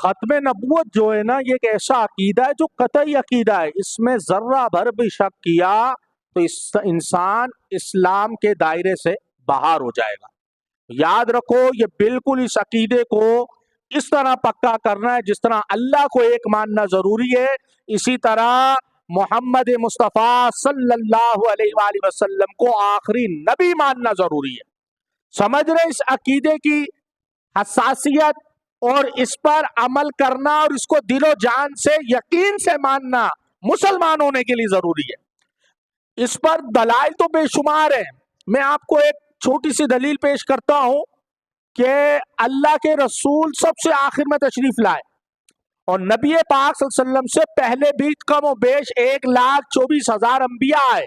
ختم نبوت جو ہے نا، یہ ایک ایسا عقیدہ ہے جو قطعی عقیدہ ہے، اس میں ذرہ بھر بھی شک کیا تو انسان اسلام کے دائرے سے باہر ہو جائے گا۔ یاد رکھو، یہ بالکل اس عقیدے کو اس طرح پکا کرنا ہے جس طرح اللہ کو ایک ماننا ضروری ہے، اسی طرح محمد مصطفیٰ صلی اللہ علیہ وآلہ وسلم کو آخری نبی ماننا ضروری ہے۔ سمجھ رہے اس عقیدے کی حساسیت اور اس پر عمل کرنا اور اس کو دل و جان سے یقین سے ماننا مسلمان ہونے کے لیے ضروری ہے۔ اس پر دلائل تو بے شمار ہیں، میں آپ کو ایک چھوٹی سی دلیل پیش کرتا ہوں کہ اللہ کے رسول سب سے آخر میں تشریف لائے اور نبی پاک صلی اللہ علیہ وسلم سے پہلے بھی کم و بیش 1,24,000 انبیاء آئے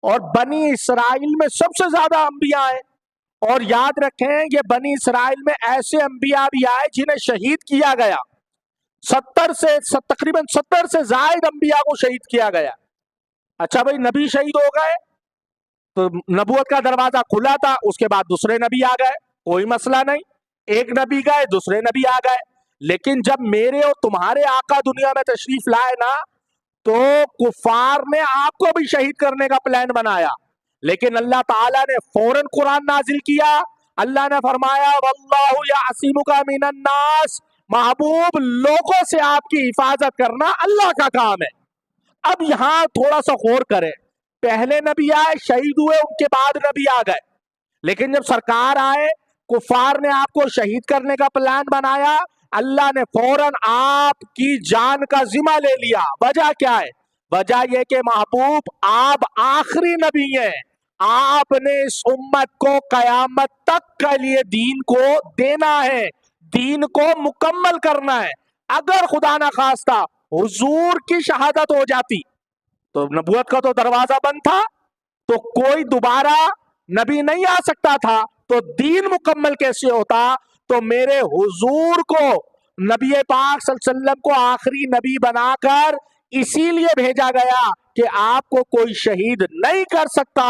اور بنی اسرائیل میں سب سے زیادہ انبیاء آئے، اور یاد رکھیں یہ بنی اسرائیل میں ایسے انبیاء بھی آئے جنہیں شہید کیا گیا، تقریباً 70 سے زائد انبیاء کو شہید کیا گیا۔ اچھا بھائی، نبی شہید ہو گئے تو نبوت کا دروازہ کھلا تھا، اس کے بعد دوسرے نبی آ گئے، کوئی مسئلہ نہیں، ایک نبی گئے دوسرے نبی آ گئے۔ لیکن جب میرے اور تمہارے آقا دنیا میں تشریف لائے نا، تو کفار نے آپ کو بھی شہید کرنے کا پلان بنایا، لیکن اللہ تعالیٰ نے فوراً قرآن نازل کیا۔ اللہ نے فرمایا واللہ یعصمک من الناس، محبوب لوگوں سے آپ کی حفاظت کرنا اللہ کا کام ہے۔ اب یہاں تھوڑا سا غور کریں، پہلے نبی آئے شہید ہوئے، ان کے بعد نبی آ گئے، لیکن جب سرکار آئے کفار نے آپ کو شہید کرنے کا پلان بنایا، اللہ نے فوراً آپ کی جان کا ذمہ لے لیا۔ وجہ کیا ہے؟ وجہ یہ کہ محبوب آپ آخری نبی ہیں، آپ نے اس امت کو قیامت تک کے لیے دین کو دینا ہے، دین کو مکمل کرنا ہے۔ اگر خدا نہ خواستہ حضور کی شہادت ہو جاتی تو نبوت کا تو دروازہ بند تھا، تو کوئی دوبارہ نبی نہیں آ سکتا تھا، تو دین مکمل کیسے ہوتا؟ تو میرے حضور کو نبی پاک صلی اللہ علیہ وسلم کو آخری نبی بنا کر اسی لیے بھیجا گیا کہ آپ کو کوئی شہید نہیں کر سکتا،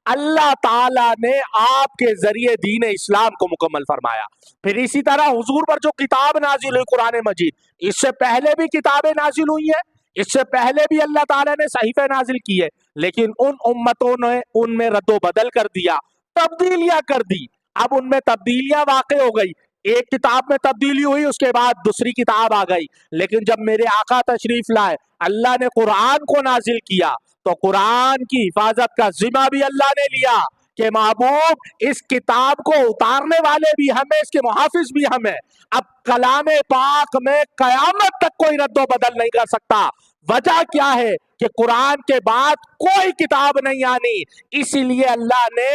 اللہ تعالیٰ نے آپ کے ذریعے دین اسلام کو مکمل فرمایا۔ پھر اسی طرح حضور پر جو کتاب نازل ہوئی قرآن مجید، اس سے پہلے بھی کتابیں نازل ہوئی ہیں، اس سے پہلے بھی اللہ تعالیٰ نے صحیفے نازل کیے، لیکن ان امتوں نے ان میں رد و بدل کر دیا، تبدیلیاں کر دی۔ اب ان میں تبدیلیاں واقع ہو گئی، ایک کتاب میں تبدیلی ہوئی، اس کے بعد دوسری کتاب آ گئی، لیکن جب میرے آقا تشریف لائے، اللہ نے قرآن کو نازل کیا، تو قرآن کی حفاظت کا ذمہ بھی اللہ نے لیا کہ محبوب اس کتاب کو اتارنے والے بھی ہمیں، اس کے محافظ بھی ہمیں۔ اب کلام پاک میں قیامت تک کوئی رد و بدل نہیں کر سکتا۔ وجہ کیا ہے؟ کہ قرآن کے بعد کوئی کتاب نہیں آنی، اسی لیے اللہ نے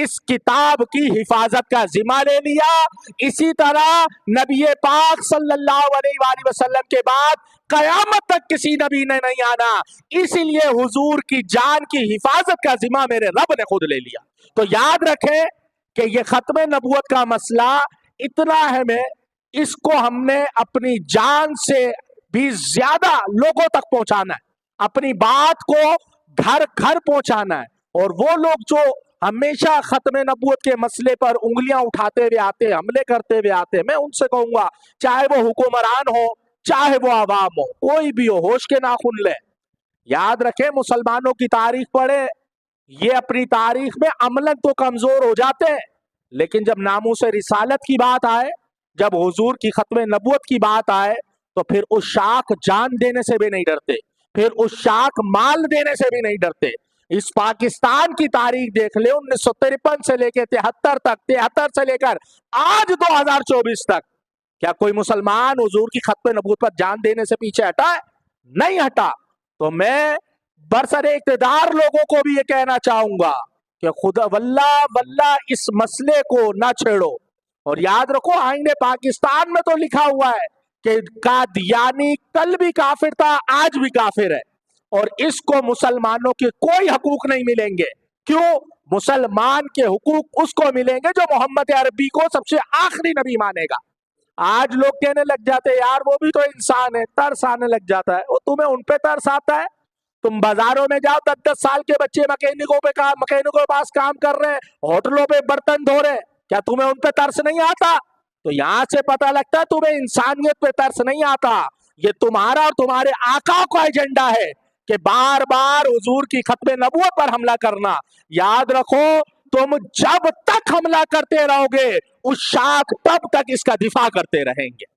اس کتاب کی حفاظت کا ذمہ لے لیا۔ اسی طرح نبی پاک صلی اللہ علیہ وآلہ وسلم کے بعد قیامت تک کسی نبی نے نہیں آنا، اسی لیے حضور کی جان کی حفاظت کا ذمہ میرے رب نے خود لے لیا۔ تو یاد رکھیں کہ یہ ختم نبوت کا مسئلہ اتنا اہم ہے، اس کو ہم نے اپنی جان سے بھی زیادہ لوگوں تک پہنچانا ہے، اپنی بات کو گھر گھر پہنچانا ہے۔ اور وہ لوگ جو ہمیشہ ختم نبوت کے مسئلے پر انگلیاں اٹھاتے ہوئے آتے، حملے کرتے ہوئے آتے، میں ان سے کہوں گا چاہے وہ حکمران ہو چاہے وہ عوام ہو، کوئی بھی ہو، ہوش کے ناخن لے۔ یاد رکھیں مسلمانوں کی تاریخ پڑھے، یہ اپنی تاریخ میں عملاً تو کمزور ہو جاتے ہیں، لیکن جب ناموس رسالت کی بات آئے، جب حضور کی ختم نبوت کی بات آئے، تو پھر اس شاخ جان دینے سے بھی نہیں ڈرتے، پھر اس شاخ مال دینے سے بھی نہیں ڈرتے۔ اس پاکستان کی تاریخ دیکھ لے، 1953 سے لے کے 73 تک، 73 سے لے کر آج 2024 تک، کیا کوئی مسلمان حضور کی ختم نبوت پر جان دینے سے پیچھے ہٹا ہے؟ نہیں ہٹا۔ تو میں برسر اقتدار لوگوں کو بھی یہ کہنا چاہوں گا کہ خدا واللہ اس مسئلے کو نہ چھیڑو، اور یاد رکھو آئین پاکستان میں تو لکھا ہوا ہے کہ قادیانی کل بھی کافر تھا، آج بھی کافر ہے، اور اس کو مسلمانوں کے کوئی حقوق نہیں ملیں گے۔ کیوں؟ مسلمان کے حقوق اس کو ملیں گے جو محمد عربی کو سب سے آخری نبی مانے گا۔ آج لوگ کہنے لگ جاتے ہیں یار وہ بھی تو انسان ہے، ترس آنے لگ جاتا ہے۔ وہ تمہیں ان پہ ترس آتا ہے؟ تم بازاروں میں جاؤ، 10 سال کے بچے مکینکوں کے پاس کام کر رہے ہیں، ہوٹلوں پہ برتن دھو رہے ہیں، کیا تمہیں ان پہ ترس نہیں آتا؟ تو یہاں سے پتہ لگتا ہے تمہیں انسانیت پہ ترس نہیں آتا. یہ تمہارا اور تمہارے آقا کا ایجنڈا ہے کہ بار بار حضور کی ختم نبوت پر حملہ کرنا. یاد رکھو تم جب تک حملہ کرتے رہو گے اس شاخ تب تک اس کا دفاع کرتے رہیں گے.